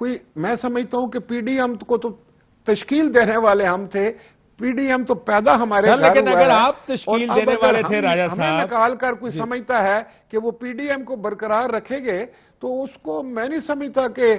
کوئی میں سمجھتا ہوں کہ پی ڈی ایم کو تو تشکیل دینے والے ہم تھے، پی ڈی ایم تو پیدا ہمارے گھر ہوا ہے، لیکن اگر آپ تشکیل دینے والے تھے راجہ صاحب، ہمیں نکال کر کوئی سمجھتا ہے کہ وہ پی ڈی ایم کو برقرار رکھیں گے، تو اس کو میں نہیں سمجھتا کہ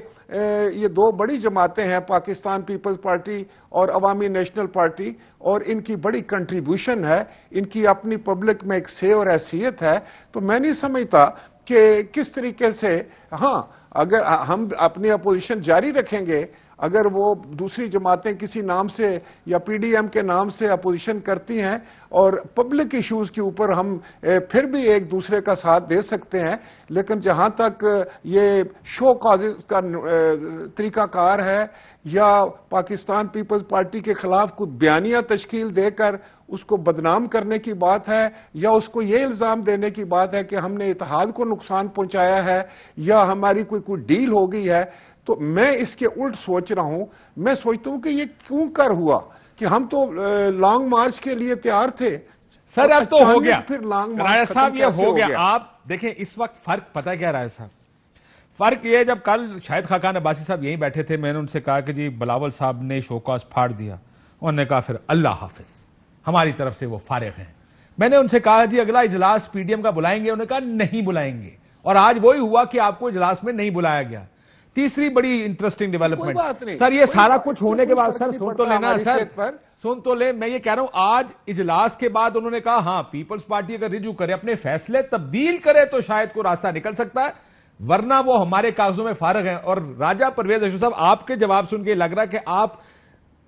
یہ دو بڑی جماعتیں ہیں، پاکستان پیپلز پارٹی اور عوامی نیشنل پارٹی، اور ان کی بڑی کنٹریبیوشن ہے، ان کی اپنی پبلک میں ایک سے اور حیثیت ہے، تو میں نہیں سمجھتا کہ کس طریقے سے، ہاں اگر ہم اپنی اپوزیشن جاری رکھیں گے، اگر وہ دوسری جماعتیں کسی نام سے یا پی ڈی ایم کے نام سے اپوزیشن کرتی ہیں اور پبلک ایشوز کے اوپر ہم پھر بھی ایک دوسرے کا ساتھ دے سکتے ہیں، لیکن جہاں تک یہ شو کازز کا طریقہ کار ہے یا پاکستان پیپلز پارٹی کے خلاف کوئی بیانیہ تشکیل دے کر اس کو بدنام کرنے کی بات ہے، یا اس کو یہ الزام دینے کی بات ہے کہ ہم نے اتحاد کو نقصان پہنچایا ہے یا ہماری کوئی ڈیل ہو گئی ہے، تو میں اس کے الٹ سوچ رہا ہوں۔ میں سوچتا ہوں کہ یہ کیوں کر ہوا کہ ہم تو لانگ مارچ کے لیے تیار تھے، سر اب تو ہو گیا، پھر لانگ مارچ راجہ صاحب یہ ہو گیا۔ آپ دیکھیں اس وقت فرق پتہ کیا راجہ صاحب، فرق یہ ہے جب کل شاہد خاقان عباسی صاحب یہیں بیٹھے تھے، میں نے ان سے کہا کہ جی بلاول صاحب نے شوکاز پھاڑ دیا، انہوں نے کہا پھر اللہ حافظ، ہماری طرف سے وہ فارغ ہیں۔ میں نے ان سے کہا جی اگلا اجلاس پی ڈی ایم کا بلائیں گے، انہوں نے کہا نہیں بلائیں گے، اور آج وہی ہوا کہ آپ کو اجلاس میں نہیں بلایا گیا۔ تیسری بڑی انٹرسٹنگ ڈیولپمنٹ سر، یہ سارا کچھ ہونے کے بعد سر سن تو لینا سر، سن تو لے، میں یہ کہہ رہا ہوں آج اجلاس کے بعد انہوں نے کہا ہاں پیپلز پارٹی اگر رجوع کرے، اپنے فیصلے تبدیل کرے تو شاید کوئی راستہ نکل سکتا ہے، ورنہ وہ ہمارے کاغذوں میں فارغ ہیں۔ اور راجہ پرویز اشرف صاحب آپ کے جواب سن کے لگ رہا ہے کہ آپ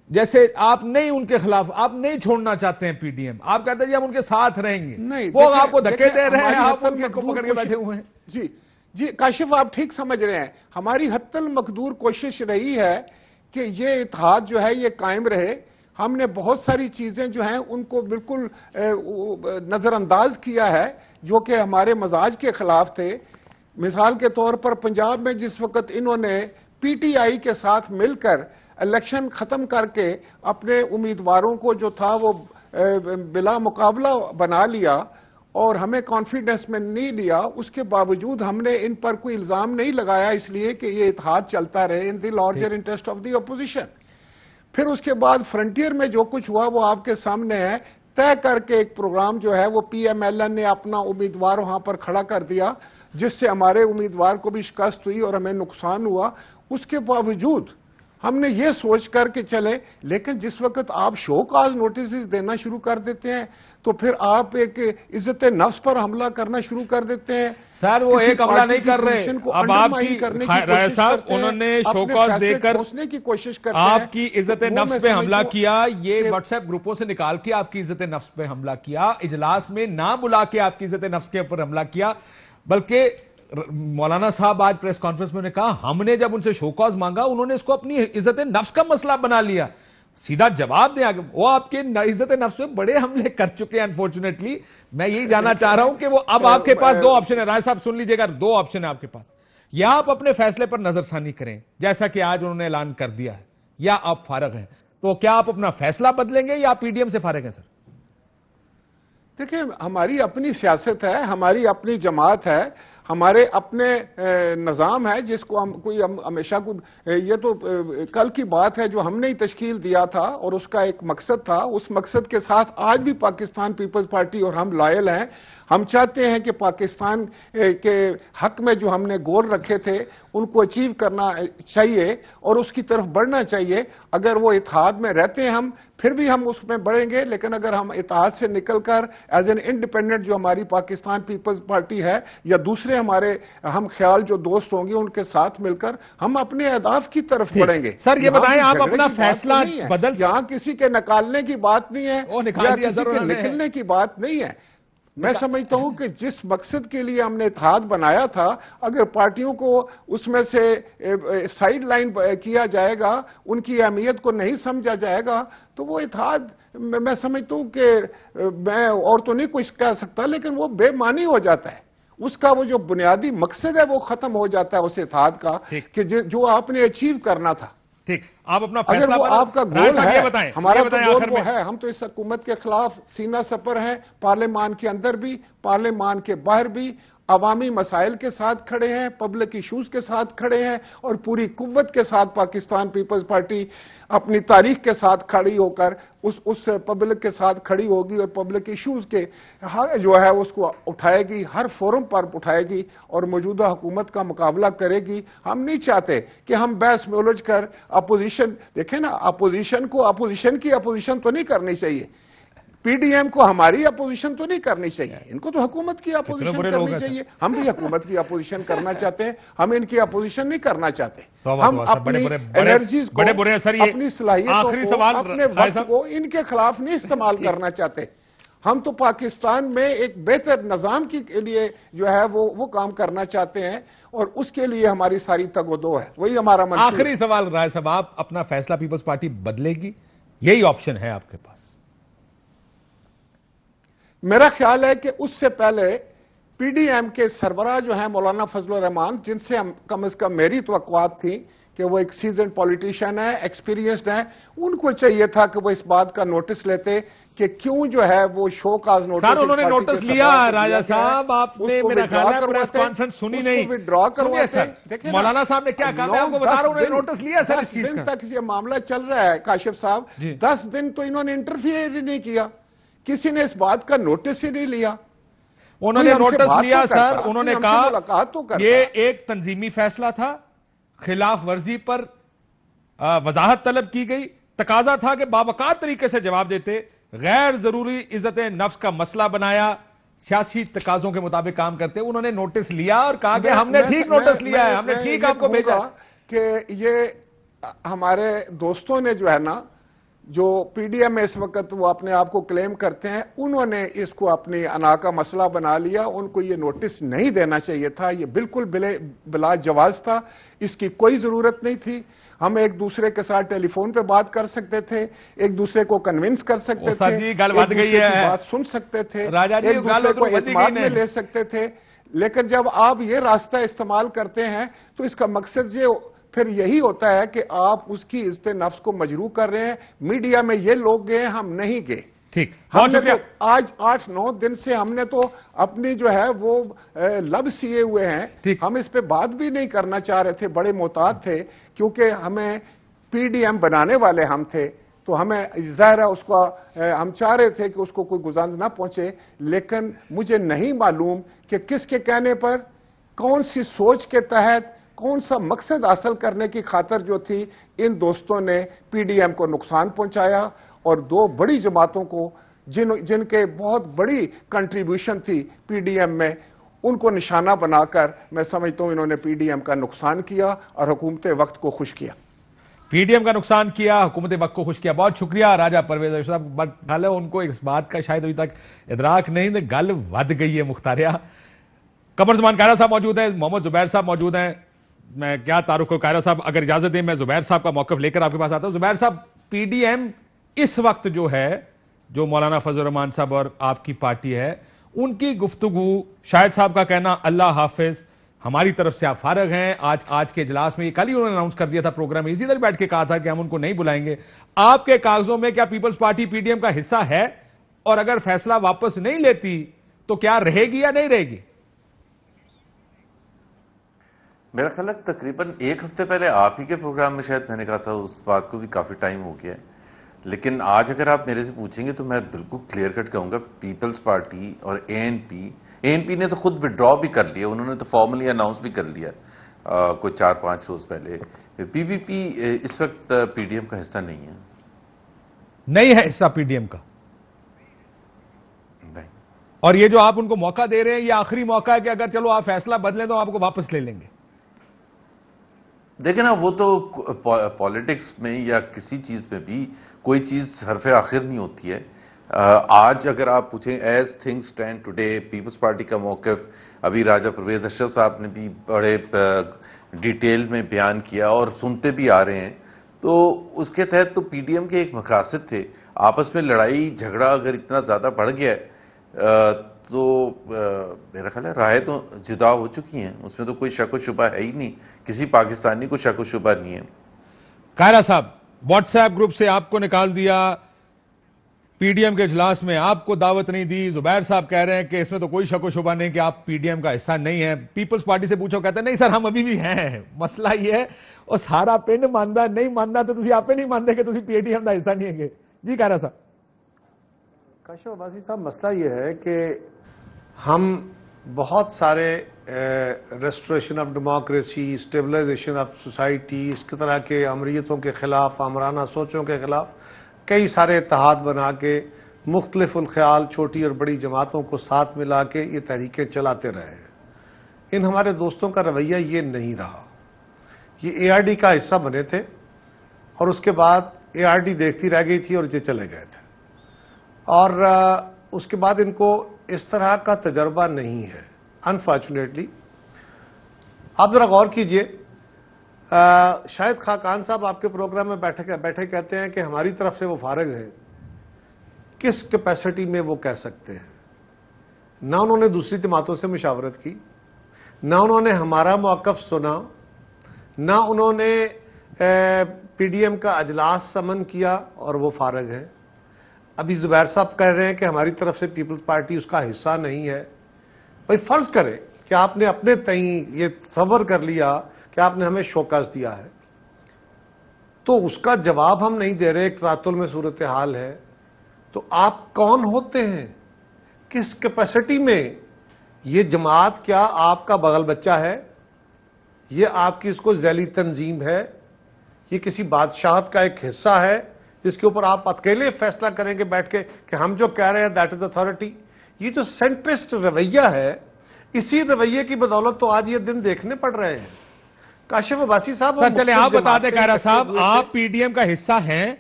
جیسے آپ نہیں ان کے خلاف، آپ نہیں چھوڑنا چاہتے ہیں پی ڈی ایم، آپ کہتے ہیں جی ہم ان کے ساتھ رہیں گے، وہ آپ کو دھکے دے رہے ہیں، آپ ان کو پکڑ کے بیٹھے ہوئے ہیں۔ جی کاشف آپ ٹھیک سمجھ رہے ہیں، ہماری حتی المقدور کوشش رہی ہے کہ یہ اتحاد جو ہے یہ قائم رہے۔ ہم نے بہت ساری چیزیں جو ہیں ان کو بالکل نظر انداز کیا ہے جو کہ ہمارے مزاج کے خلاف تھے۔ مثال کے طور پر پنجاب میں جس وقت انہوں نے پی ٹی آئی کے ساتھ مل کر الیکشن ختم کر کے اپنے امیدواروں کو جو تھا وہ بلا مقابلہ بنا لیا اور ہمیں کانفیڈنس میں نہیں لیا، اس کے باوجود ہم نے ان پر کوئی الزام نہیں لگایا، اس لیے کہ یہ اتحاد چلتا رہے in the larger interest of the opposition. پھر اس کے بعد فرنٹیئر میں جو کچھ ہوا وہ آپ کے سامنے ہے، طے کر کے ایک پروگرام جو ہے وہ پی ایم ایل این نے اپنا امیدوار وہاں پر کھڑا کر دیا، جس سے ہمارے امیدوار کو بھی شکست ہوئی اور ہمیں نقصان ہوا۔ اس کے باوجود ہم نے یہ سوچ کر کے چلے، لیکن جس وقت آپ شو کاز نوٹسز دینا شروع کر دیتے ہیں تو پھر آپ ایک عزت نفس پر حملہ کرنا شروع کر دیتے ہیں۔ سر وہ ایک حملہ نہیں کر رہے، اب آپ کی رائے صاحب انہوں نے شو کاز دے کر آپ کی عزت نفس پہ حملہ کیا، یہ واٹس ایپ گروپوں سے نکال کے آپ کی عزت نفس پہ حملہ کیا، اجلاس میں نہ بلا کے آپ کی عزت نفس کے اوپر حملہ کیا، بلکہ مولانا صاحب آج پریس کانفرنس میں نے کہا ہم نے جب ان سے شو کاز مانگا انہوں نے اس کو اپنی عزت نفس کا مسئلہ بنا لیا۔ سیدھا جواب دیں، وہ آپ کے عزت نفس پہ بڑے حملے کر چکے ہیں انفارچونیٹلی۔ میں یہی جاننا چاہ رہا ہوں کہ وہ اب آپ کے پاس دو آپشن ہے، رائے صاحب سن لیجئے گا، دو آپشن ہے آپ کے پاس، یا آپ اپنے فیصلے پر نظر ثانی کریں جیسا کہ آج انہوں نے اعلان کر دیا ہے، یا آپ فارغ ہیں۔ تو کیا آپ اپنا فیصلہ بدلیں گے یا آپ پی ڈی ایم سے فارغ ہیں؟ سر دیکھیں ہماری اپنی سیاست ہے، ہماری اپنی جماعت ہے، ہمارے اپنے نظام ہے جس کو ہم ہمیشہ یہ تو کل کی بات ہے جو ہم نے ہی تشکیل دیا تھا اور اس کا ایک مقصد تھا، اس مقصد کے ساتھ آج بھی پاکستان پیپلز پارٹی اور ہم لائل ہیں۔ ہم چاہتے ہیں کہ پاکستان کے حق میں جو ہم نے گول رکھے تھے ان کو اچیو کرنا چاہیے اور اس کی طرف بڑھنا چاہیے۔ اگر وہ اتحاد میں رہتے ہیں ہم پھر بھی ہم اس میں بڑھیں گے، لیکن اگر ہم اتحاد سے نکل کر ایز این انڈیپینڈنٹ جو ہماری پاکستان پیپلز پارٹی ہے یا دوسرے ہمارے ہم خیال جو دوست ہوں گے ان کے ساتھ مل کر ہم اپنے اہداف کی طرف بڑھیں گے۔ سر یہ بتائیں آپ اپنا فیصلہ بدل، یہاں کسی کے نکالنے کی بات نہیں ہے یا کسی کے نکلنے کی بات نہیں ہے۔ میں سمجھتا ہوں کہ جس مقصد کے لیے ہم نے اتحاد بنایا تھا اگر پارٹیوں کو اس میں سے سائیڈ لائن کیا جائے گا، ان کی اہمیت کو نہیں سمجھا جائے گا تو وہ اتحاد میں سمجھتا ہوں کہ میں اور تو نہیں کچھ کہہ سکتا لیکن وہ بے معنی ہو جاتا ہے، اس کا وہ جو بنیادی مقصد ہے وہ ختم ہو جاتا ہے اس اتحاد کا کہ جو آپ نے اچیو کرنا تھا۔ ٹھیک، آپ اپنا فیصلہ اگر وہ آپ کا گول ہے، ہمارا گول وہ ہے، ہم تو اس حکومت کے خلاف سینہ سپر ہیں، پارلیمان کے اندر بھی پارلیمان کے باہر بھی، عوامی مسائل کے ساتھ کھڑے ہیں, پبلک ایشوز کے ساتھ کھڑے ہیں, اور پوری قوت کے ساتھ پاکستان پیپلز پارٹی اپنی تاریخ کے ساتھ کھڑی ہو کر اس پبلک کے ساتھ کھڑی ہوگی, اور پبلک ایشوز کے جو ہے اس کو اٹھائے گی, ہر فورم پر اٹھائے گی, اور موجودہ حکومت کا مقابلہ کرے گی. ہم نہیں چاہتے کہ ہم بحث میں الجھ کر اپوزیشن, دیکھیں نا, اپوزیشن کو اپوزیشن کی اپوزیشن تو نہیں کرنی چاہیے, پی ڈی ایم کو ہماری اپوزیشن تو نہیں کرنی چاہیے, ان کو تو حکومت کی اپوزیشن کرنی چاہیے. ہم بھی حکومت کی اپوزیشن کرنا چاہتے ہیں, ہم ان کی اپوزیشن نہیں کرنا چاہتے. ہم اپنی انرجیز کو, اپنی صلاحیتوں کو, اپنے وقت کو ان کے خلاف نہیں استعمال کرنا چاہتے. ہم تو پاکستان میں ایک بہتر نظام کے لیے جو ہے وہ کام کرنا چاہتے ہیں, اور اس کے لیے ہماری ساری تگ و دو ہے, وہی ہمارا منشور. آخری سوال رائے صاحب, آپ اپنا فیصلہ پیپلز پارٹی بدلے گی؟ یہی آپشن ہے آپ کے پاس. میرا خیال ہے کہ اس سے پہلے پی ڈی ایم کے سربراہ جو ہیں مولانا فضل الرحمان, جن سے کم از کم میری توقعات تھی کہ وہ ایک سیزن پولیٹیشین ہے, ایکسپیرینسڈ ہیں, ان کو چاہیے تھا کہ وہ اس بات کا نوٹس لیتے کہ کیوں جو ہے وہ شو کاز نوٹس. سر انہوں نے نوٹس لیا راجہ صاحب, آپ نے میرا خیال ہے پریس کانفرنس سنی نہیں. وڈرا کرواتے. مولانا صاحب نے کیا کہا, میں آپ کو بتا رہا ہوں, انہوں نے نوٹس لیا سر اس چیز کا. 10 دن تک یہ معاملہ چل رہا ہے کاشف صاحب, 10 دن تو انہوں نے انٹرفیئر ہی نہیں کیا, کسی نے اس بات کا نوٹس ہی نہیں لیا. انہوں نے نوٹس لیا سر, انہوں نے کہا یہ ایک تنظیمی فیصلہ تھا, خلاف ورزی پر وضاحت طلب کی گئی, تقاضا تھا کہ باوقار طریقے سے جواب دیتے, غیر ضروری عزت نفس کا مسئلہ بنایا, سیاسی تقاضوں کے مطابق کام کرتے. انہوں نے نوٹس لیا اور کہا کہ ہم نے ٹھیک نوٹس لیا ہے, ہم نے ٹھیک آپ کو بھیجا. کہ یہ ہمارے دوستوں نے جو ہے نا, جو پی ڈی ایم میں اس وقت وہ اپنے آپ کو کلیم کرتے ہیں, انہوں نے اس کو اپنی انا کا مسئلہ بنا لیا. ان کو یہ نوٹس نہیں دینا چاہیے تھا, یہ بالکل بلا جواز تھا, اس کی کوئی ضرورت نہیں تھی. ہم ایک دوسرے کے ساتھ ٹیلی فون پہ بات کر سکتے تھے, ایک دوسرے کو کنونس کر سکتے تھے, ایک دوسرے کی بات سن سکتے تھے, ایک دوسرے کو اعتماد میں لے سکتے تھے. لیکن جب آپ یہ راستہ استعمال کرتے ہیں تو اس کا مقصد پھر یہی ہوتا ہے کہ آپ اس کی عزت نفس کو مجروح کر رہے ہیں. میڈیا میں یہ لوگ گئے, ہم نہیں گئے. ٹھیک, ہم نے تو آج 8-9 دن سے ہم نے تو اپنی جو ہے وہ لب سیے ہوئے ہیں. ہم اس پہ بات بھی نہیں کرنا چاہ رہے تھے, بڑے محتاط تھے, کیونکہ ہمیں پی ڈی ایم بنانے والے ہم تھے, تو ہمیں ظاہر ہے اس کو ہم چاہ رہے تھے کہ اس کو کوئی گزانت نہ پہنچے. لیکن مجھے نہیں معلوم کہ کس کے کہنے پر, کون سی سوچ کے تحت, کون سا مقصد حاصل کرنے کی خاطر جو تھی, ان دوستوں نے پی ڈی ایم کو نقصان پہنچایا, اور 2 بڑی جماعتوں کو جن کے بہت بڑی کنٹریبیوشن تھی پی ڈی ایم میں, ان کو نشانہ بنا کر میں سمجھتا ہوں انہوں نے پی ڈی ایم کا نقصان کیا اور حکومت وقت کو خوش کیا. پی ڈی ایم کا نقصان کیا, حکومت وقت کو خوش کیا. بہت شکریہ راجہ پرویز صاحب. گل ان کو اس بات کا شاید ابھی تک ادراک نہیں, گل ود گئی ہے مختاریہ. قمر زمان قائرہ صاحب موجود ہیں, محمد زبیر صاحب موجود ہیں. میں کیا تعارف کو, قائرہ صاحب اگر اجازت دیں میں زبیر صاحب کا موقف لے کر آپ کے پاس آتا ہوں. زبیر صاحب, پی ڈی ایم اس وقت جو ہے, جو مولانا فضل الرحمان صاحب اور آپ کی پارٹی ہے, ان کی گفتگو, شاہد صاحب کا کہنا اللہ حافظ, ہماری طرف سے آپ فارغ ہیں. آج کے اجلاس میں, یہ کل ہی انہوں نے اناؤنس کر دیا تھا پروگرام میں, اسی طرح بیٹھ کے کہا تھا کہ ہم ان کو نہیں بلائیں گے. آپ کے کاغذوں میں کیا Peoples Party P D M کا حصہ ہے, اور اگر فیصلہ واپس نہیں لیتی تو کیا رہے گی یا نہیں رہے گی؟ میرا خیال ہے تقریباً 1 ہفتے پہلے آپ ہی کے پروگرام میں شاید میں نے کہا تھا, اس بات کو بھی کافی ٹائم ہو گیا ہے. لیکن آج اگر آپ میرے سے پوچھیں گے تو میں بالکل کلیئر کٹ کہوں گا, پیپلز پارٹی اور اے این پی نے تو خود وڈرا بھی کر لیا, انہوں نے تو فارملی اناؤنس بھی کر لیا کوئی 4-5 روز پہلے. پی پی پی اس وقت پی ڈی ایم کا حصہ نہیں ہے. نہیں ہے حصہ پی ڈی ایم کا, نہیں. اور یہ جو آپ ان کو موقع دے رہے ہیں, یہ آخری موقع ہے کہ اگر چلو آپ فیصلہ بدلیں تو آپ کو واپس لے لیں گے. دیکھیں نا, وہ تو پالیٹکس میں یا کسی چیز میں بھی کوئی چیز حرف آخر نہیں ہوتی ہے. آج اگر آپ پوچھیں as things stand today, Peoples Party کا موقف ابھی راجہ پرویز اشرف صاحب نے بھی بڑے ڈیٹیل میں بیان کیا اور سنتے بھی آ رہے ہیں, تو اس کے تحت تو پی ڈی ایم کے ایک مقاصد تھے. آپس میں لڑائی جھگڑا اگر اتنا زیادہ بڑھ گیا ہے تو میرا خیال ہے رائے تو جدا ہو چکی ہیں, اس میں تو کوئی شک و شبہ ہے ہی نہیں, کسی پاکستانی کو شک و شبہ نہیں ہے. قائرہ صاحب, واٹس ایپ گروپ سے آپ کو نکال دیا, پی ڈی ایم کے اجلاس میں آپ کو دعوت نہیں دی. زبیر صاحب کہہ رہے ہیں کہ اس میں تو کوئی شک و شبہ نہیں کہ آپ پی ڈی ایم کا حصہ نہیں ہیں. پیپلز پارٹی سے پوچھو, کہتے ہیں نہیں سر ہم ابھی بھی ہیں. مسئلہ یہ ہے اور سارا پنڈ ماندا نہیں ماندا تو تسی آپ نہیں مانتے کہ تسی پی ڈی ایم کا حصہ نہیں ہیں. جی کہہ رہا صاحب. کاشف عباسی صاحب, مسئلہ یہ ہے کہ ہم بہت سارے restoration of democracy, stabilization of society, اس طرح کے امریتوں کے خلاف, آمرانہ سوچوں کے خلاف کئی سارے اتحاد بنا کے مختلف الخیال چھوٹی اور بڑی جماعتوں کو ساتھ ملا کے یہ تحریکیں چلاتے رہے ہیں. ان ہمارے دوستوں کا رویہ یہ نہیں رہا. یہ اے آر ڈی کا حصہ بنے تھے اور اس کے بعد اے آر ڈی دیکھتی رہ گئی تھی اور یہ چلے گئے تھے, اور اس کے بعد ان کو اس طرح کا تجربہ نہیں ہے انفارچونیٹلی. آپ ذرا غور کیجئے, شاید خاقان صاحب آپ کے پروگرام میں بیٹھے کہتے ہیں کہ ہماری طرف سے وہ فارغ ہیں. کس کیپیسٹی میں وہ کہہ سکتے ہیں؟ نہ انہوں نے دوسری جماعتوں سے مشاورت کی, نہ انہوں نے ہمارا موقف سنا, نہ انہوں نے پی ڈی ایم کا اجلاس سمن کیا اور وہ فارغ ہیں. ابھی زبیر صاحب کہہ رہے ہیں کہ ہماری طرف سے پیپلز پارٹی اس کا حصہ نہیں ہے. بھائی فرض کریں کہ آپ نے اپنے تئیں یہ تصور کر لیا کہ آپ نے ہمیں شوکاز دیا ہے, تو اس کا جواب ہم نہیں دے رہے, ایک تعطل میں صورتحال ہے. تو آپ کون ہوتے ہیں؟ کس کیپیسٹی میں؟ یہ جماعت کیا آپ کا بغل بچہ ہے؟ یہ آپ کی اس کو ذیلی تنظیم ہے؟ یہ کسی بادشاہت کا ایک حصہ ہے جس کے اوپر آپ اکیلے فیصلہ کریں گے بیٹھ کے کہ ہم جو کہہ رہے ہیں دیٹ از اتھارٹی؟ یہ جو سینٹرسٹ رویہ ہے, اسی رویے کی بدولت تو آج یہ دن دیکھنے پڑ رہے ہیں. کاشف عباسی صاحب, سر چلے آپ بتا دیں کہہ رہا صاحب, آپ پی ڈی ایم کا حصہ ہیں.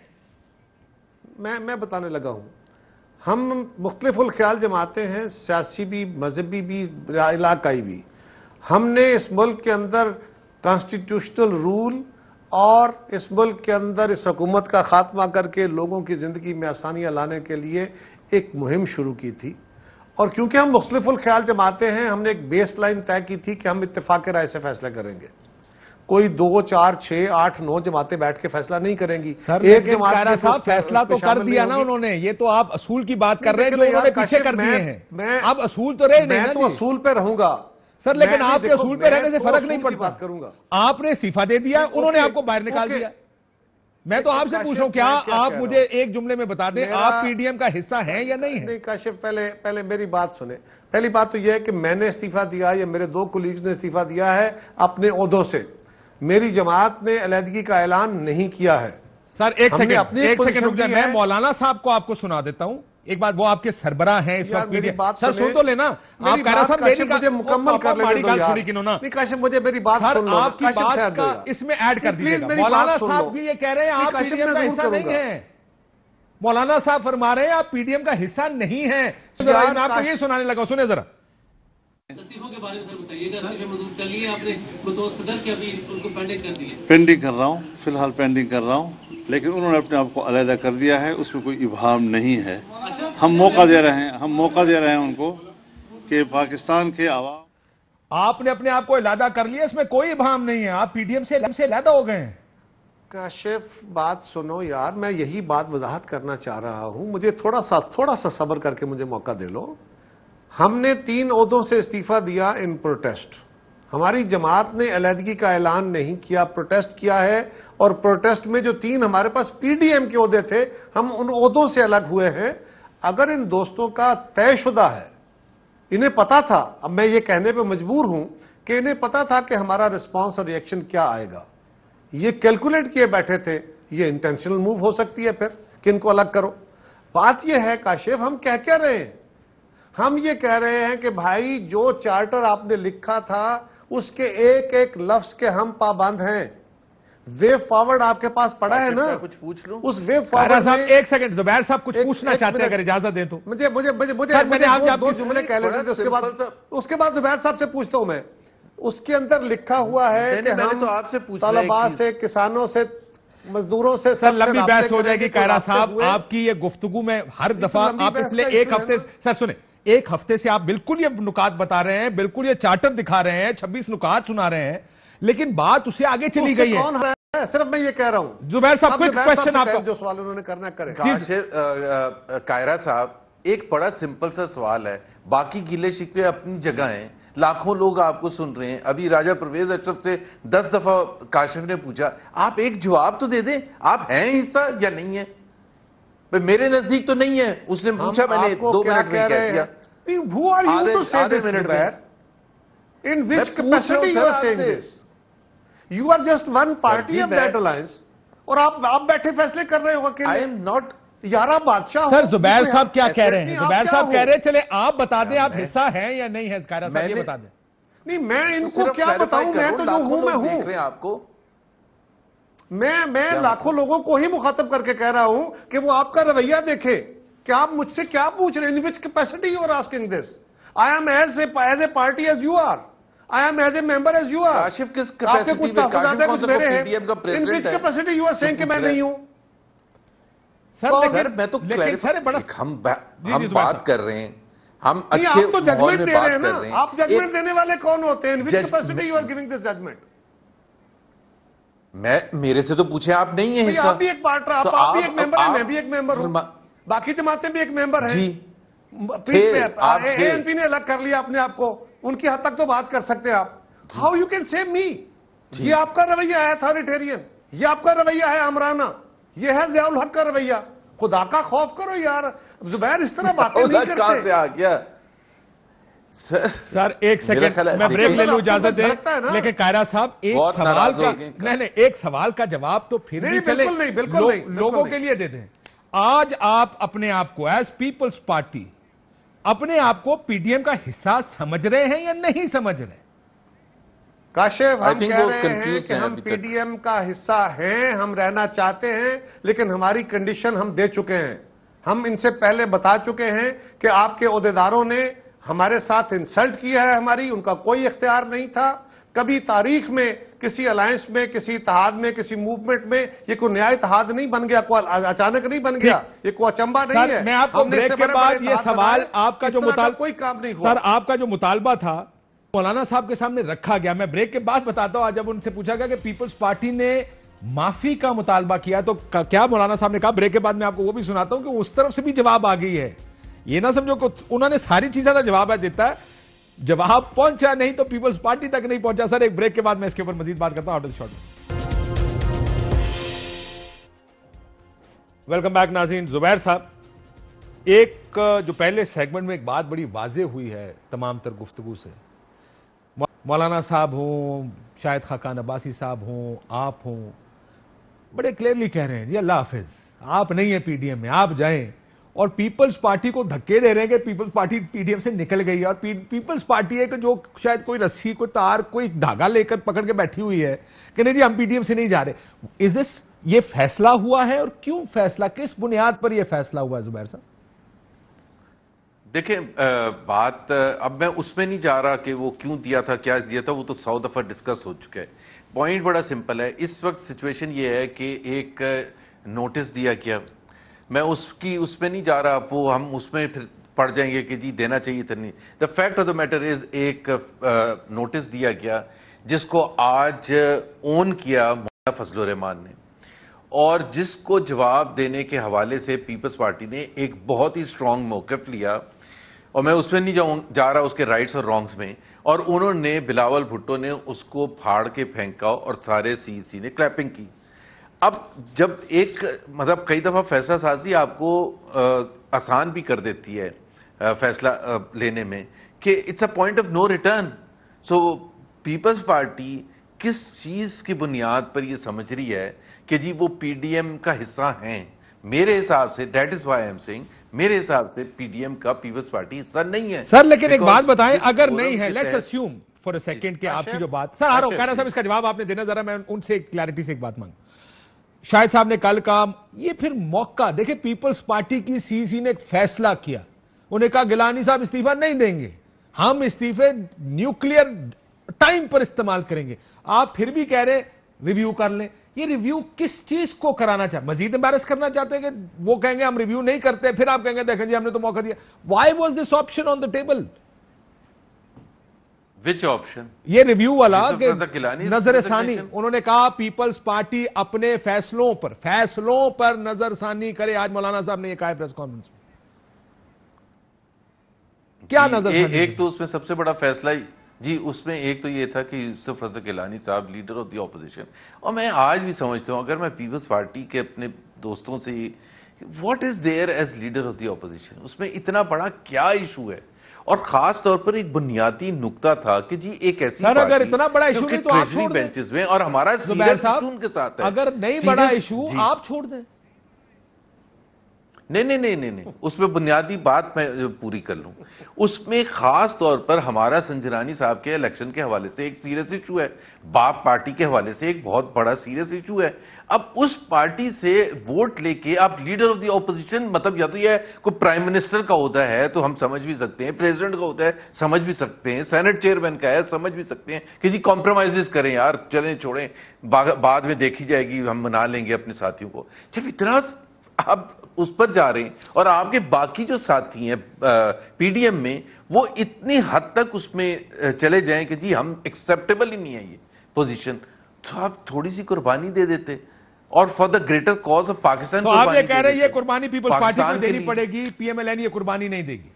میں بتانے لگا ہوں. ہم مختلف الخیال جماعتیں ہیں, سیاسی بھی, مذہبی بھی, علاقائی بھی. ہم نے اس ملک کے اندر کانسٹیٹیوشنل رول اور اس ملک کے اندر اس حکومت کا خاتمہ کر کے لوگوں کی زندگی میں آسانیاں لانے کے لیے ایک مہم شروع کی تھی. اور کیونکہ ہم مختلف الخیال جماعتیں ہیں, ہم نے ایک بیس لائن طے کی تھی کہ ہم اتفاق رائے سے فیصلہ کریں گے. کوئی 2, 4, 6, 8, 9 جماعتیں بیٹھ کے فیصلہ نہیں کریں گی. ایک جماعت صاحب فیصلہ تو کر دیا نا انہوں نے. یہ تو آپ اصول کی بات کر رہے ہیں جو انہوں نے پیچھے کر دیے ہیں. آپ اصول تو رہے نہیں. میں تو اصول پہ رہوں گا سر, لیکن آپ کے اصول پہ رہنے سے فرق نہیں پڑتا. بات کروں گا. آپ نے استعفیٰ دے دیا, انہوں نے آپ کو باہر نکال دیا. میں تو آپ سے پوچھوں, کیا آپ مجھے ایک جملے میں بتا دیں آپ پی ڈی ایم کا حصہ ہیں یا نہیں ہیں؟ نہیں کاشف, پہلے میری بات سنیں. پہلی بات تو یہ ہے کہ میں نے استعفیٰ دیا یا میرے 2 کولیگز نے استعفیٰ دیا ہے اپنے عہدوں سے. میری جماعت نے علیحدگی کا اعلان نہیں کیا ہے. سر ایک سیکنڈ رک جائیں, میں مولانا صاحب کو آپ کو سنا دیتا ہوں ایک بات. وہ آپ کے سربراہ ہیں اس وقت. سر سن تو لینا, آپ کہہ رہا صاحب مجھے مکمل کر لینے دو یار. نہیں کاشف, مجھے میری بات سن لو. آپ کی بات کا اس میں ایڈ کر دیجیے. مولانا صاحب بھی یہ کہہ رہے ہیں آپ پی ڈی ایم کا حصہ نہیں ہیں. مولانا صاحب فرما رہے ہیں آپ پی ڈی ایم کا حصہ نہیں ہیں. میں آپ کو یہ سنانے لگا, سنیں ذرا. استعفوں کے بارے میں سر بتائیے گا. استعفے منظور کر لیے آپ نے, بطور صدر کے ابھی ان کو پینڈنگ کر دی ہے؟ پینڈنگ کر رہا ہوں, فی الحال پینڈنگ کر رہا ہوں, لیکن انہوں نے اپنے آپ کو علیحدہ کر دیا ہے, اس میں کوئی ابہام نہیں ہے. ہم موقع دے رہے ہیں ان کو کہ پاکستان کے عوام. آپ نے اپنے آپ کو علیحدہ کر لیا, اس میں کوئی ابہام نہیں ہے. آپ پی ڈی ایم سے علیحدہ ہو گئے ہیں. کاشف بات سنو یار, میں یہی بات وضاحت کرنا چاہ رہا ہوں. مجھے تھوڑا سا صبر کر کے مجھے موقع دے لو. ہم نے 3 عہدوں سے استعفیٰ دیا ان پروٹیسٹ. ہماری جماعت نے علیحدگی کا اعلان نہیں کیا, پروٹیسٹ کیا ہے. اور پروٹیسٹ میں جو 3 ہمارے پاس پی ڈی ایم کے عہدے تھے, ہم ان عہدوں سے الگ ہوئے ہیں. اگر ان دوستوں کا طے شدہ ہے, انہیں پتا تھا, اب میں یہ کہنے پہ مجبور ہوں کہ انہیں پتا تھا کہ ہمارا رسپانس اور ریئیکشن کیا آئے گا, یہ کیلکولیٹ کیے بیٹھے تھے. یہ انٹینشنل موو ہو سکتی ہے پھر کہ ان کو الگ کرو. بات یہ ہے کاشف, ہم کہہ کیا رہے ہیں؟ ہم یہ کہہ رہے ہیں کہ بھائی جو چارٹر آپ نے لکھا تھا اس کے ایک ایک لفظ کے ہم پابند ہیں. وے فارورڈ آپ کے پاس پڑا ہے نا, کچھ پوچھ لوں. اس وے فارورڈ میں ایک سیکنڈ, زبیر صاحب کچھ پوچھنا چاہتے ہیں, اگر اجازت دیں تو. مجھے 2 جملے کہہ لیتے ہیں, اس کے بعد زبیر صاحب سے پوچھتا ہوں میں. اس کے اندر لکھا ہوا ہے کہ ہم طلباء سے, کسانوں سے, مزدوروں سے. سر لمبی بحث ہو جائے گی قاہرہ صاحب. آپ کی یہ گفتگو میں ہر دفعہ آپ پچھلے 1 ہفتے, سر سنیں, 1 ہفتے سے آپ بالکل یہ نکات بتا رہے ہیں, بالکل یہ چارٹر دکھا رہے ہیں, 26 نکات سنا رہے ہیں, لیکن بات اسے آگے چلی گئی ہے. صرف میں یہ کہہ رہا ہوں. زبیر صاحب کوئی کوشچن آپ کا جو سوال انہوں نے کرنا کرے. کائرہ صاحب ایک بڑا سمپل سا سوال ہے, باقی گلے شکوے اپنی جگہ ہیں, لاکھوں لوگ آپ کو سن رہے ہیں. ابھی راجہ پرویز اشرف سے 10 دفعہ کاشف نے پوچھا, آپ ایک جواب تو دے دیں, آپ ہیں حصہ یا نہیں ہیں؟ میرے نزدیک تو نہیں ہے. اس نے پوچھا, میں نے 2 منٹ میں کہہ دیا. Who are you to say this, Zubair? In which capacity you are saying this? You are just one party of that alliance. اور آپ بیٹھے فیصلے کر رہے ہو اکیلے. I am not. یارہ بادشاہ. سر زبیر صاحب کیا کہہ رہے ہیں؟ زبیر صاحب کہہ رہے ہیں چلے آپ بتا دیں آپ حصہ ہیں یا نہیں ہے. کائرہ صاحب یہ بتا دیں. نہیں میں ان کو کیا بتاؤں, میں تو جو ہوں میں ہوں. دیکھ رہے ہیں آپ کو, میں لاکھوں لوگوں کو ہی مخاطب کر کے کہہ رہا ہوں کہ وہ آپ کا رویہ دیکھیں کہ آپ مجھ سے کیا پوچھ رہے ہیں. In which capacity you are asking this? I am as a party as you are. I am as a member as you are. Kashif کس کیپیسٹی میں, کاشف کون سا پی ڈی ایم کا پریزیڈنٹ ہے. In which capacity you are saying کہ میں نہیں ہوں. سر میں تو ہم بات کر رہے ہیں, ہم اچھے ماحول میں بات کر رہے ہیں. آپ ججمنٹ دینے والے کون ہوتے ہیں؟ In which capacity you are giving this judgment? میرے سے تو پوچھیں, آپ نہیں ہیں حصہ. آپ بھی ایک پارٹ رہا, آپ بھی ایک ممبر ہیں, میں بھی ایک ممبر ہوں, باقی جماعتیں بھی ایک ممبر ہیں. اے این پی نے الگ کر لیا اپنے آپ کو, ان کی حد تک تو بات کر سکتے ہیں آپ. How you can say me? یہ آپ کا رویہ ہے اتھارٹیرین, یہ آپ کا رویہ ہے عمرانہ, یہ ہے ضیاء الحق کا رویہ. خدا کا خوف کرو یار زبیر, اس طرح باتیں نہیں کرتے. کہاں سے آ گیا سر؟ ایک سیکنڈ میں بریک لے لوں, اجازت دیں. لیکن کائرہ صاحب ایک سوال کا جواب تو پھر بھی چلے, لوگوں کے لیے دے دیں. آج آپ اپنے آپ کو ایز پیپلز پارٹی اپنے آپ کو پی ڈی ایم کا حصہ سمجھ رہے ہیں یا نہیں سمجھ رہے؟ کاشف ہم کہہ رہے ہیں کہ ہم پی ڈی ایم کا حصہ ہیں, ہم رہنا چاہتے ہیں, لیکن ہماری کنڈیشن ہم دے چکے ہیں. ہم ان سے پہلے بتا چکے ہیں کہ آپ کے عہدیداروں نے ہمارے ساتھ انسلٹ کیا ہے, ہماری ان کا کوئی اختیار نہیں تھا. کبھی تاریخ میں کسی الائنس میں, کسی اتحاد میں, کسی موومنٹ میں یہ کوئی نیا اتحاد نہیں بن گیا, کوئی اچانک نہیں بن گیا, یہ کوئی اچنبا نہیں ہے. میں آپ کو بریک کے بعد یہ سوال, آپ کا جو مطالبہ, کوئی کام نہیں ہوا سر آپ کا جو مطالبہ تھا مولانا صاحب کے سامنے رکھا گیا. میں بریک کے بعد بتاتا ہوں. آج جب ان سے پوچھا گیا کہ پیپلز پارٹی نے معافی کا مطالبہ کیا تو کیا مولانا صاحب نے کہا, بریک کے بعد میں آپ کو وہ بھی سناتا ہوں کہ اس طرف سے بھی جواب آ گئی ہے. یہ نہ سمجھو کہ انہوں نے ساری چیزیں کا جواب دیتا ہے, جواب پہنچا نہیں تو پیپلز پارٹی تک نہیں پہنچا. سر ایک بریک کے بعد میں اس کے اوپر مزید بات کرتا ہوں. Out short. ویلکم بیک ناظرین. زبیر صاحب, ایک جو پہلے سیگمنٹ میں ایک بات بڑی واضح ہوئی ہے تمام تر گفتگو سے, مولانا صاحب ہوں, شاہد خاقان عباسی صاحب ہوں, آپ ہوں, بڑے کلیئرلی کہہ رہے ہیں جی اللہ حافظ, آپ نہیں ہیں پی ڈی ایم میں, آپ جائیں. اور پیپلز پارٹی کو دھکے دے رہے ہیں کہ Peoples Party P D M سے نکل گئی ہے, اور پیپلز پارٹی ہے کہ جو شاید کوئی رسی, کوئی تار, کوئی دھاگا لے کر پکڑ کے بیٹھی ہوئی ہے کہ نہیں جی ہم پی ڈی ایم سے نہیں جا رہے. از دس یہ فیصلہ ہوا ہے, اور کیوں فیصلہ, کس بنیاد پر یہ فیصلہ ہوا ہے زبیر صاحب؟ دیکھیں بات اب میں اس میں نہیں جا رہا کہ وہ کیوں دیا تھا, کیا دیا تھا, وہ تو 100 دفعہ ڈسکس ہو چکا ہے. پوائنٹ بڑا سمپل ہے. اس وقت سچویشن یہ ہے کہ ایک نوٹس دیا گیا, میں اس میں نہیں جا رہا, وہ ہم اس میں پھر پڑ جائیں گے کہ جی دینا چاہیے تھا نہیں. The fact of the matter is ایک نوٹس دیا گیا جس کو آج اون کیا مولانا فضل الرحمان نے, اور جس کو جواب دینے کے حوالے سے پیپلز پارٹی نے ایک بہت ہی اسٹرانگ موقف لیا. اور میں اس میں نہیں جا رہا اس کے رائٹس اور رانگس میں, اور انہوں نے بلاول بھٹو نے اس کو پھاڑ کے پھینکا اور سارے سی سی نے کلیپنگ کی. اب جب ایک مطلب کئی دفعہ فیصلہ سازی آپ کو آسان بھی کر دیتی ہے فیصلہ لینے میں کہ it's a point of no return. So Peoples Party کس چیز کی بنیاد پر یہ سمجھ رہی ہے کہ جی وہ پی ڈی ایم کا حصہ ہیں؟ میرے حساب سے that is why I am seeing, میرے حساب سے پی ڈی ایم کا پیپلز پارٹی حصہ نہیں ہے. سر لیکن ایک بات بتائیں, اگر نہیں ہے, let's assume for a second کہ آپ کی جو بات, سر آ رہا ہوں کائرہ صاحب اس کا جواب آپ نے دینا, ذرا میں ان سے کلیئرٹی سے ایک بات مانگ. شاہد صاحب نے کل کہا یہ پھر موقع دیکھیں, پیپلز پارٹی کی سی سی نے ایک فیصلہ کیا, انہیں کہا گیلانی صاحب استعفیٰ نہیں دیں گے, ہم استعفے نیوکلیئر ٹائم پر استعمال کریں گے. آپ پھر بھی کہہ رہے ریویو کر لیں. یہ ریویو کس چیز کو کرانا چاہتے, مزید امبیرس کرنا چاہتے ہیں کہ وہ کہیں گے ہم ریویو نہیں کرتے, پھر آپ کہیں گے دیکھیں جی ہم نے تو موقع دیا. Y was this option on the table? Which option? یہ ریویو والا کہ گیلانی نظر ثانی، انہوں نے کہا پیپلز پارٹی اپنے فیصلوں پر نظر ثانی کرے. آج مولانا صاحب نے یہ کہا ہے پریس کانفرنس میں. کیا نظر ثانی؟ ایک تو اس میں سب سے بڑا فیصلہ جی اس میں ایک تو یہ تھا کہ یوسف رضا گیلانی صاحب لیڈر آف دی اپوزیشن، اور میں آج بھی سمجھتا ہوں اگر میں پیپلز پارٹی کے اپنے دوستوں سے what is there as leader of the opposition, اس میں اتنا بڑا کیا ایشو ہے؟ اور خاص طور پر ایک بنیادی نقطہ تھا کہ جی ایک ایسی سر اگر اتنا بڑا ایشو نہیں تو آپ چھوڑ دیں بینچز میں، اور ہمارا سیریس ایشو ان کے ساتھ ہے. اگر نہیں بڑا ایشو آپ چھوڑ دیں. نہیں اس میں بنیادی بات میں پوری کر لوں. اس میں خاص طور پر ہمارا سنجرانی صاحب کے الیکشن کے حوالے سے ایک سیریس ایشو ہے، باپ پارٹی کے حوالے سے ایک بہت بڑا سیریس ایشو ہے. اب اس پارٹی سے ووٹ لے کے آپ لیڈر آف دی اپوزیشن، مطلب یا تو یہ کوئی پرائم منسٹر کا ہوتا ہے تو ہم سمجھ بھی سکتے ہیں، پریزیڈنٹ کا ہوتا ہے سمجھ بھی سکتے ہیں، سینٹ چیئرمین کا ہے سمجھ بھی سکتے ہیں کہ جی کمپرومائزز کریں یار، چلیں چھوڑیں، بعد میں دیکھی جائے گی، ہم منا لیں گے اپنے ساتھیوں کو. جب اتنا آپ اس پر جا رہے ہیں اور آپ کے باقی جو ساتھی ہیں پی ڈی ایم میں وہ اتنی حد تک اس میں چلے جائیں کہ جی ہم ایکسیپٹیبل ہی نہیں ہے یہ پوزیشن، تو آپ تھوڑی سی قربانی دے دیتے اور for the greater cause of Pakistan. تو آپ یہ کہہ رہے ہیں یہ قربانی پیپلز پارٹی کو دینی پڑے گی، پی ایم ایل این یہ قربانی نہیں دے گی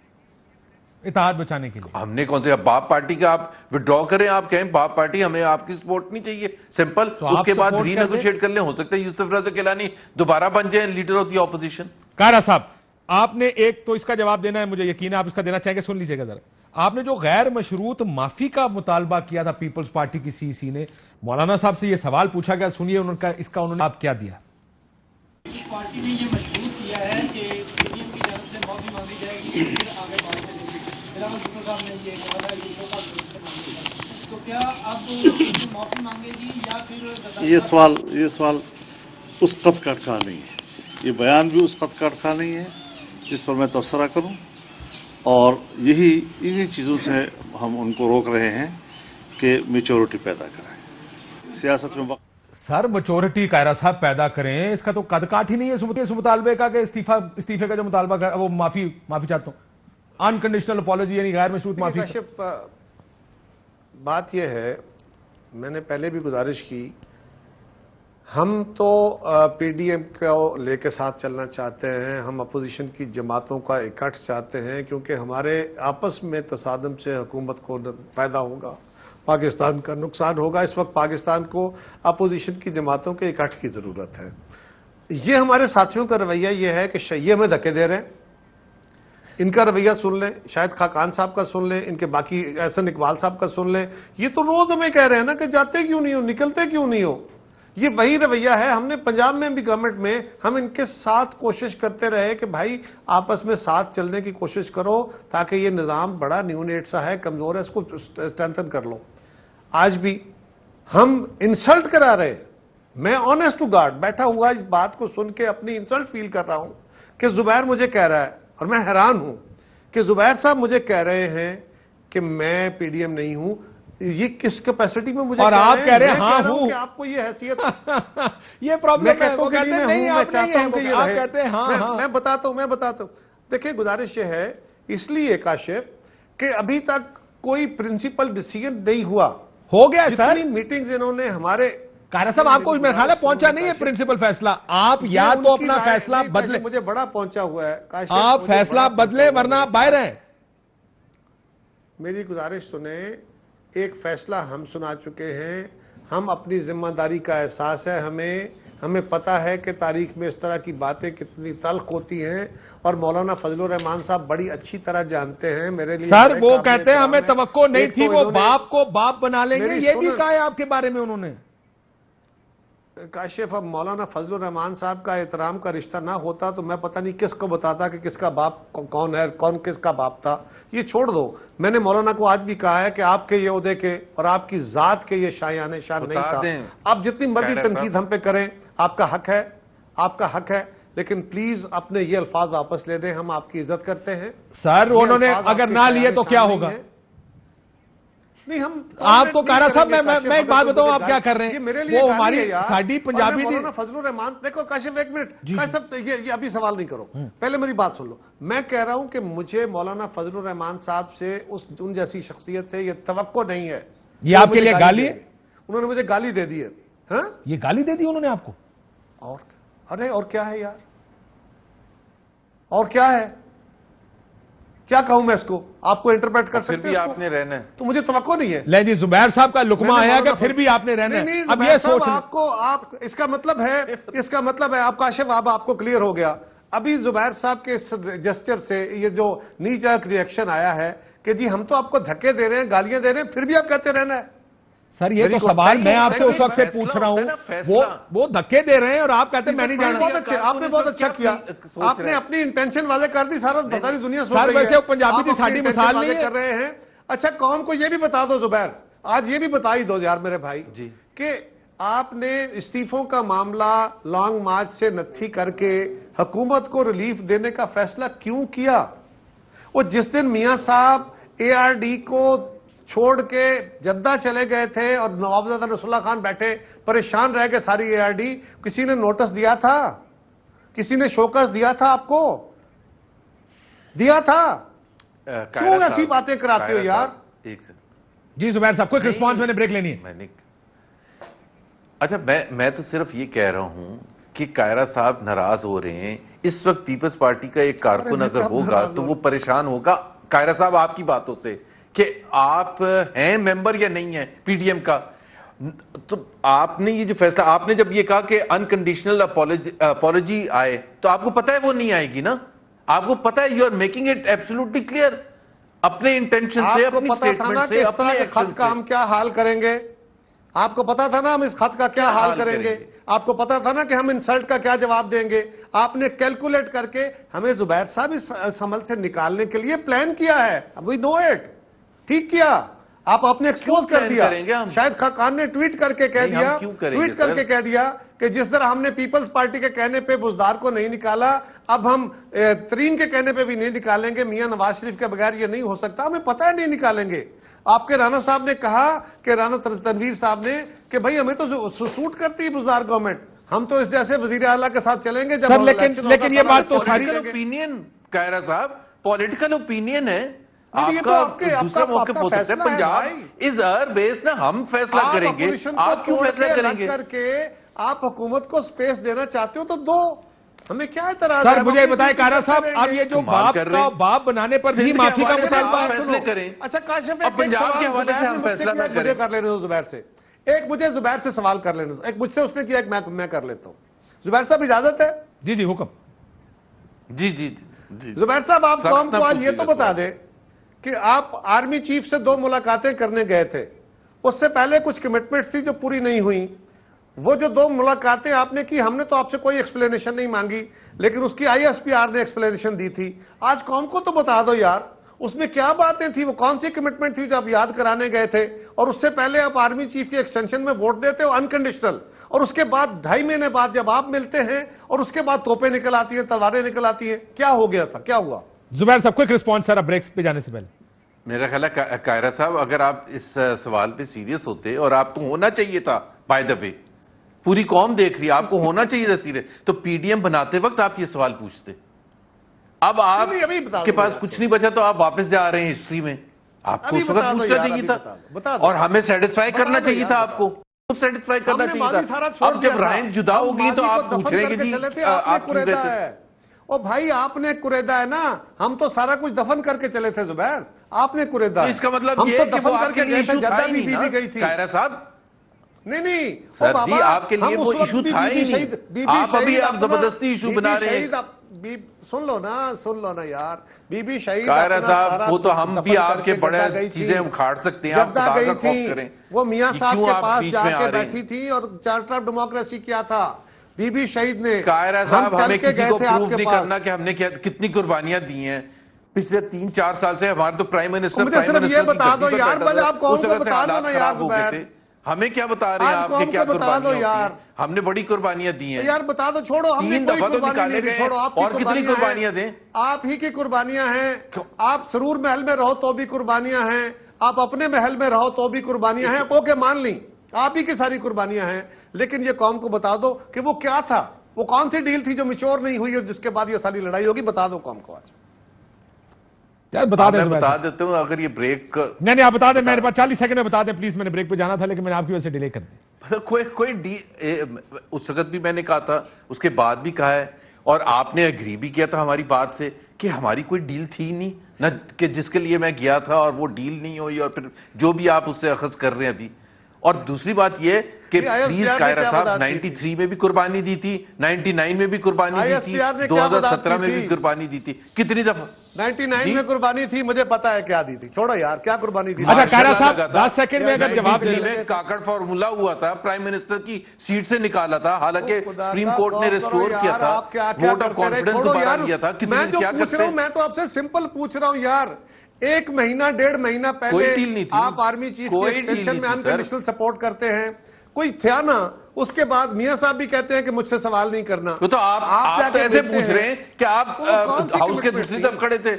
اتحاد بچانے کے لیے؟ ہم نے کون سے باپ پارٹی کا آپ وڈرا کریں، آپ کہیں باپ پارٹی ہمیں آپ کی سپورٹ نہیں چاہیے، سمپل، اس کے بعد ری نیگوشیٹ کر لیں. ہو سکتا ہے یوسف رضا گیلانی دوبارہ بن جائیں leader of the opposition. Kaira صاحب آپ نے ایک تو اس کا جواب دینا ہے، مجھے یقین ہے آپ اس کا دینا چاہیں گے، سن لیجئے گا ذرا. آپ نے جو غیر مشروط معافی کا مطالبہ کیا تھا پیپلز پارٹی کی سی سی نے، مولانا صاحب سے یہ سوال پوچھا گیا، سنیے اس کا انہوں نے آپ کیا دیا. پارٹی نے یہ مشروط کیا ہے کہ پی ڈی ایم کی جانب سے معافی مانگی جائے گی پھر آگے بات کریں گے. صاحب نے یہ کہا ہے تو کیا اب معافی مانگے گی یا پھر یہ سوال اس خط کا اٹکا نہیں ہے، یہ بیان بھی اس خط کا اٹکا نہیں ہے جس پر میں تبصرہ کروں، اور انہی چیزوں سے ہم ان کو روک رہے ہیں کہ میچورٹی پیدا کریں سیاست میں. سر میچورٹی کائرہ صاحب پیدا کریں، اس کا تو قد کاٹ ہی نہیں ہے اس مطالبے کا کہ استعفے کا جو مطالبہ وہ معافی چاہتا ہوں، انکنڈیشنل اپالوجی یعنی غیر مشروط معافی. بات یہ ہے، میں نے پہلے بھی گزارش کی، ہم تو پی ڈی ایم کو لے کے ساتھ چلنا چاہتے ہیں، ہم اپوزیشن کی جماعتوں کا اکٹھ چاہتے ہیں کیونکہ ہمارے آپس میں تصادم سے حکومت کو فائدہ ہوگا، پاکستان کا نقصان ہوگا. اس وقت پاکستان کو اپوزیشن کی جماعتوں کے اکٹھ کی ضرورت ہے. یہ ہمارے ساتھیوں کا رویہ یہ ہے کہ شیعہ میں دھکے دے رہے ہیں، ان کا رویہ سن لیں، شاہد خاقان صاحب کا سن لیں، ان کے باقی احسن اقبال صاحب کا سن لیں. یہ تو روز ہمیں کہہ رہے ہیں نا کہ جاتے کیوں نہیں ہو، نکلتے کیوں نہیں ہو. یہ وہی رویہ ہے. ہم نے پنجاب میں بھی گورنمنٹ میں ہم ان کے ساتھ کوشش کرتے رہے کہ بھائی آپس میں ساتھ چلنے کی کوشش کرو تاکہ یہ نظام بڑا نیونیٹ سا ہے، کمزور ہے، اس کو اسٹرینتھن کر لو. آج بھی ہم انسلٹ کرا رہے ہیں. میں آنیسٹ ٹو گاڈ بیٹھا ہوا اس بات کو سن کے اپنی انسلٹ فیل کر رہا ہوں کہ زبیر مجھے کہہ رہا ہے، اور میں حیران ہوں کہ زبیر صاحب مجھے کہہ رہے ہیں کہ میں پی ڈی ایم نہیں ہوں. یہ کس کیپیسٹی میں مجھے اور آپ کہہ رہے ہیں ہاں ہوں کہ آپ کو یہ حیثیت یہ پرابلم ہے. وہ کہتے ہیں نہیں میں چاہتا ہوں کہ یہ آپ کہتے ہیں ہاں. میں بتاتا ہوں. دیکھیں گزارش یہ ہے اس لیے کاشف کہ ابھی تک کوئی پرنسپل ڈیسیژن نہیں ہوا. ہو گیا سر، جتنی میٹنگز انہوں نے ہمارے کائرہ صاحب آپ کو میرے خیال ہے پہنچا نہیں ہے پرنسپل فیصلہ. آپ یا تو اپنا فیصلہ بدلیں، مجھے بڑا پہنچا ہوا ہے، آپ فیصلہ بدلیں ورنہ آپ باہر ہیں. میری گزارش سنیں، ایک فیصلہ ہم سنا چکے ہیں، ہم اپنی ذمہ داری کا احساس ہے ہمیں پتہ ہے کہ تاریخ میں اس طرح کی باتیں کتنی تلخ ہوتی ہیں، اور مولانا فضل الرحمان صاحب بڑی اچھی طرح جانتے ہیں. میرے لیے سر وہ کہتے ہیں ہمیں توقع نہیں تھی وہ باپ کو باپ بنا لیں گے، یہ بھی کہا ہے آپ کے بارے میں انہوں نے. کاشف اب مولانا فضل الرحمان صاحب کا احترام کا رشتہ نہ ہوتا تو میں پتہ نہیں کس کو بتاتا کہ کس کا باپ کون ہے، کون کس کا باپ تھا. یہ چھوڑ دو. میں نے مولانا کو آج بھی کہا ہے کہ آپ کے یہ عہدے کے اور آپ کی ذات کے یہ شان نہیں تھا. آپ جتنی مرضی تنقید ہم پہ کریں، آپ کا حق ہے، لیکن پلیز اپنے یہ الفاظ واپس لے دیں. ہم آپ کی عزت کرتے ہیں. سر انہوں نے اگر نہ لیے تو کیا ہوگا؟ نہیں ہم آپ تو کارا صاحب میں ایک بات بتاؤں آپ کیا کر رہے ہیں, وہ ہماری ساڑی پنجابی مولانا فضل الرحمان, دیکھو کاشف ایک منٹ, کاشف یہ ابھی سوال نہیں کرو, پہلے میری بات سن لو. میں کہہ رہا ہوں کہ مجھے مولانا فضل الرحمان صاحب سے ان جیسی شخصیت سے یہ توقع نہیں ہے. یہ آپ کے لیے گالی ہے؟ انہوں نے مجھے گالی دے دی ہے. ہاں یہ گالی دے دی انہوں نے آپ کو؟ اور ارے اور کیا ہے یار, اور کیا ہے, کیا کہوں میں اس کو, آپ کو انٹرپریٹ کر سکتے ہیں, آپ نے رہنا ہے تو مجھے توقع نہیں ہے. لے جی زبیر صاحب کا لقمہ آیا کہ پھر بھی آپ نے رہنا ہے. اب یہ سوچ آپ کو, آپ اس کا مطلب ہے آپ کاشف آپ کو کلیئر ہو گیا. ابھی زبیر صاحب کے جسچر سے یہ جو نی چاک ریئیکشن آیا ہے کہ جی ہم تو آپ کو دھکے دے رہے ہیں, گالیاں دے رہے ہیں, پھر بھی آپ کہتے رہنا ہے. سر یہ تو سوال میں آپ سے اس وقت سے پوچھ رہا ہوں, وہ دھکے دے رہے ہیں اور آپ کہتے ہیں میں نہیں جانا. آپ نے بہت اچھا کیا, آپ نے اپنی انٹینشن واضح کر دی, ساری دنیا سن سر رہی ہے. ویسے پنجابی کی ساڑی مثال نہیں کر رہے ہیں. اچھا قوم کو یہ بھی بتا دو زبیر, آج یہ بھی بتا ہی دو یار میرے بھائی, کہ آپ نے استعفوں کا معاملہ لانگ مارچ سے نتھی کر کے حکومت کو ریلیف دینے کا فیصلہ کیوں کیا؟ وہ جس دن میاں صاحب اے آر ڈی کو چھوڑ کے جدہ چلے گئے تھے اور نوابزادہ رسول اللہ خان بیٹھے پریشان رہ گئے ساری اے آر ڈی, کسی نے نوٹس دیا تھا؟ کسی نے شوکس دیا تھا آپ کو؟ دیا تھا؟ کیوں ایسی باتیں کراتے ہو یار؟ جی زبیر صاحب کوئی رسپانس, میں نے بریک لینی ہے. اچھا میں تو صرف یہ کہہ رہا ہوں کہ کائرہ صاحب ناراض ہو رہے ہیں. اس وقت پیپلز پارٹی کا ایک کارکن اگر ہوگا تو وہ پریشان ہوگا کائرہ صاحب آپ کی باتوں سے کہ آپ ہیں ممبر یا نہیں ہیں پی ڈی ایم کا. تو آپ نے یہ جو فیصلہ, آپ نے جب یہ کہا کہ انکنڈیشنل اپولوجی آئے, تو آپ کو پتا ہے وہ نہیں آئے گی نا, آپ کو پتا ہے, you are making it absolutely clear اپنے انٹینشن سے, اپنی سٹیٹمنٹ سے, اپنے ایکشن سے. ہم کیا حال کریں گے, آپ کو پتا تھا نا ہم اس خط کا کیا حال کریں گے, آپ کو پتا تھا نا کہ ہم انسلٹ کا کیا جواب دیں گے. آپ نے کیلکولیٹ کر کے ہمیں زبیر صاحب اس عمل سے نکالنے کے لیے پلان کیا ہے. وی نو اٹ, ٹھیک کیا, آپ نے ایکسپوز کر دیا. شاہد خاقان نے ٹویٹ کر کے کہہ دیا کہ جس طرح ہم نے پیپلز پارٹی کے کہنے پہ بزدار کو نہیں نکالا, اب ہم ترین کے کہنے پہ بھی نہیں نکالیں گے. میاں نواز شریف کے بغیر یہ نہیں ہو سکتا, ہمیں پتہ ہے نہیں نکالیں گے. آپ کے رانا صاحب نے کہا کہ رانا تنویر صاحب نے کہ بھائی ہمیں تو سوٹ کرتی ہے بزدار گورنمنٹ, ہم تو اس جیسے وزیر اعلیٰ کے ساتھ چلیں گے. جب لیکن یہ بات تو ساری اوپینین کائرہ صاحب پولیٹیکل اوپینین ہے, آپ کا دوسرا موقف ہو سکتا ہے. پنجاب از ار بیس نا, ہم فیصلہ کریں گے, آپ کیوں فیصلہ کریں گے؟ کر کے آپ حکومت کو سپیس دینا چاہتے ہو تو دو, ہمیں کیا اعتراض ہے؟ سر مجھے بتائیں کارا صاحب, اب یہ جو باپ بنانے پر بھی معافی کا مطالبہ فیصلے کریں. اچھا کاشف اب پنجاب کے حوالے سے ہم فیصلہ نہ کریں. مجھے کر لینے دو زبیر سے, ایک مجھے زبیر سے سوال کر لینے دو. ایک مجھ سے اس نے کیا, ایک میں کر لیتا ہوں. زبیر صاحب اجازت ہے؟ جی جی حکم. جی زبیر صاحب آپ قوم کو آج یہ تو بتا دیں کہ آپ آرمی چیف سے 2 ملاقاتیں کرنے گئے تھے, اس سے پہلے کچھ کمٹمنٹس تھی جو پوری نہیں ہوئی. وہ جو 2 ملاقاتیں آپ نے کی, ہم نے تو آپ سے کوئی ایکسپلینیشن نہیں مانگی, لیکن اس کی آئی ایس پی آر نے ایکسپلینیشن دی تھی. آج قوم کو تو بتا دو یار, اس میں کیا باتیں تھی, وہ کون سی کمٹمنٹ تھی جو آپ یاد کرانے گئے تھے, اور اس سے پہلے آپ آرمی چیف کے ایکسٹینشن میں ووٹ دیتے ہو انکنڈیشنل, اور اس کے بعد 2.5 مہینے بعد جب آپ ملتے ہیں اور اس کے بعد توپیں نکل آتی ہیں, تلواریں نکل آتی ہیں. کیا ہو گیا تھا, کیا ہوا؟ زبیر صاحب کوئی رسپانس سر بریکس پہ جانے سے پہلے. میرا خیال ہے کائرہ صاحب اگر آپ اس سوال پہ سیریس ہوتے, اور آپ کو ہونا چاہیے تھا, بائی دا وے پوری قوم دیکھ رہی ہے, آپ کو ہونا چاہیے تھا سیریس, تو پی ڈی ایم بناتے وقت آپ یہ سوال پوچھتے. اب آپ کے پاس کچھ نہیں بچا تو آپ واپس جا رہے ہیں ہسٹری میں. آپ کو اس وقت پوچھنا چاہیے تھا, اور ہمیں سیٹسفائی کرنا چاہیے تھا, آپ کو سیٹسفائی کرنا چاہیے تھا. اب جب رائن جدا ہوگی تو آپ پوچھ رہے ہیں کہ جی آپ کیوں گئے تھے. او بھائی آپ نے قریدا ہے نا, ہم تو سارا کچھ دفن کر کے چلے تھے زبیر, آپ نے قریدا. اس کا مطلب یہ ہے کہ وہ آپ کے لیے ایشو تھا ہی نہیں نا کائرہ صاحب. نہیں سر جی, آپ کے لیے وہ ایشو تھا ہی نہیں, آپ ابھی آپ زبردستی ایشو بنا رہے ہیں. سن لو نا یار, بی بی شہید کائرہ صاحب, وہ تو ہم بھی آپ کے بڑے چیزیں اکھاڑ سکتے ہیں, آپ خدا کا خوف کریں. وہ میاں صاحب کے پاس جا کے بیٹھی تھی اور چارٹر آف ڈیموکریسی کیا تھا بی بی شہید نے. کائرہ صاحب ہمیں کسی کو پروف نہیں کرنا کہ ہم نے کتنی قربانیاں دی ہیں پچھلے 3-4 سال سے. ہمارے تو پرائم منسٹر مجھے صرف یہ بتا دو یار, بس آپ قوم کو بتا دو نا یار زبیر, ہمیں کیا بتا رہے ہیں آپ کی کیا قربانیاں ہوتی ہیں. ہم نے بڑی قربانیاں دی ہیں یار, بتا دو. چھوڑو, ہم نے کوئی قربانی نہیں دی, چھوڑو. اور کتنی قربانیاں دیں, آپ ہی کی قربانیاں ہیں. آپ سرور محل میں رہو تو بھی قربانیاں ہیں, آپ اپنے محل میں رہو تو بھی قربانیاں ہیں, اوکے مان لیں آپ ہی کی ساری قربانیاں ہیں, لیکن یہ قوم کو بتا دو کہ وہ کیا تھا, وہ کون سی ڈیل تھی جو میچور نہیں ہوئی اور جس کے بعد یہ ساری لڑائی ہوگی, بتا دو قوم کو آج. بتا دیتے ہوں اگر یہ بریک نہیں آپ بتا دیں, میرے پاس 40 سیکنڈ میں بتا دیں پلیز, میں نے بریک پہ جانا تھا لیکن میں نے آپ کی وجہ سے ڈیلے کر دی. کوئی اس وقت بھی میں نے کہا تھا, اس کے بعد بھی کہا ہے, اور آپ نے اگری بھی کیا تھا ہماری بات سے کہ ہماری کوئی ڈیل تھی نہیں نہ, کہ جس کے لیے میں گیا تھا اور وہ ڈیل نہیں ہوئی, اور پھر جو بھی آپ اس سے اخذ کر رہے ہیں ابھی. اور دوسری بات یہ کہ پلیز قاہرہ صاحب 93 میں بھی قربانی دی تھی, 99 میں بھی قربانی دی تھی, 2017 میں بھی قربانی دی تھی, کتنی دفعہ 99 میں قربانی تھی, مجھے پتا ہے کیا دی تھی, چھوڑو یار کیا قربانی دی. اچھا قاہرہ صاحب 10 سیکنڈ میں اگر جواب دے میں کاکڑ فارمولا ہوا تھا, پرائم منسٹر کی سیٹ سے نکالا تھا, حالانکہ سپریم کورٹ نے ریسٹور کیا تھا, ووٹ آف کانفیڈنس دوبارہ دیا تھا. میں جو پوچھ رہا ہوں, میں تو آپ سے سمپل پوچھ رہا ہوں یار, 1 مہینہ 1.5 مہینہ پہلے آپ آرمی چیف کے ایکسٹینشن میں انکنڈیشنل سپورٹ کرتے ہیں, کوئی تھا نا, اس کے بعد میاں صاحب بھی کہتے ہیں کہ مجھ سے سوال نہیں کرنا. تو آپ تو ایسے پوچھ رہے ہیں کہ آپ ہاؤس کے دوسری طرف کھڑے تھے.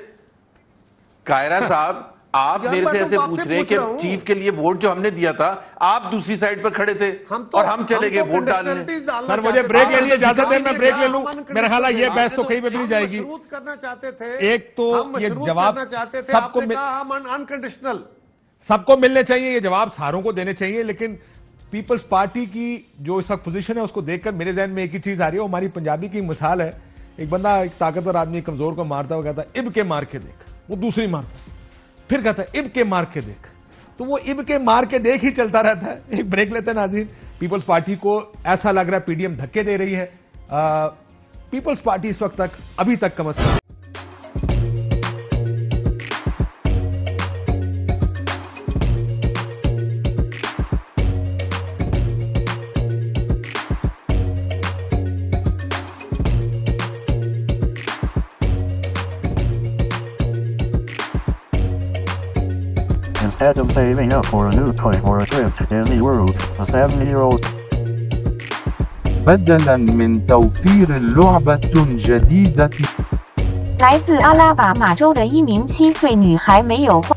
قاہرہ صاحب آپ میرے سے ایسے پوچھ رہے ہیں کہ چیف کے لیے ووٹ جو ہم نے دیا تھا آپ دوسری سائیڈ پر کھڑے تھے اور ہم چلے گئے ووٹ ڈالنے. سر مجھے بریک لینے اجازت ہے, میں بریک لے لوں, میرا خیال ہے یہ بحث تو کہیں پہ بھی نہیں جائے گی. ایک تو یہ جواب سب کو ملنے چاہیے, یہ جواب ساروں کو دینے چاہیے, لیکن پیپلز پارٹی کی جو اس وقت پوزیشن ہے اس کو دیکھ کر میرے ذہن میں ایک ہی چیز آ رہی ہے, وہ ہماری پنجابی کی مثال ہے, ایک بندہ ایک طاقتور آدمی کمزور کو مارتا ہوا کہتا ہے اب کے مار کے دیکھ, وہ دوسری مارتا, پھر کہتا ہے اب کے مار کے دیکھ, تو وہ اب کے مار کے دیکھ ہی چلتا رہتا ہے. ایک بریک لیتے ہیں ناظرین. پیپلز پارٹی کو ایسا لگ رہا ہے پی ڈی ایم دھکے دے رہی ہے, پیپلز پارٹی اس وقت تک ابھی تک کم از کم Instead of saving up for a new toy or a trip to Disney World, a 7-year-old بدلاً من توفير لعبة جديدة 来自阿拉巴马州的一名7岁女孩没有花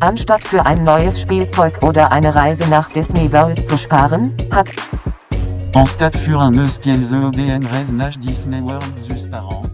Anstatt für ein neues Spielzeug oder eine Reise nach Disney World zu sparen, hat Anstatt für un neus Kielzeug et une reise nach Disney World zu sparen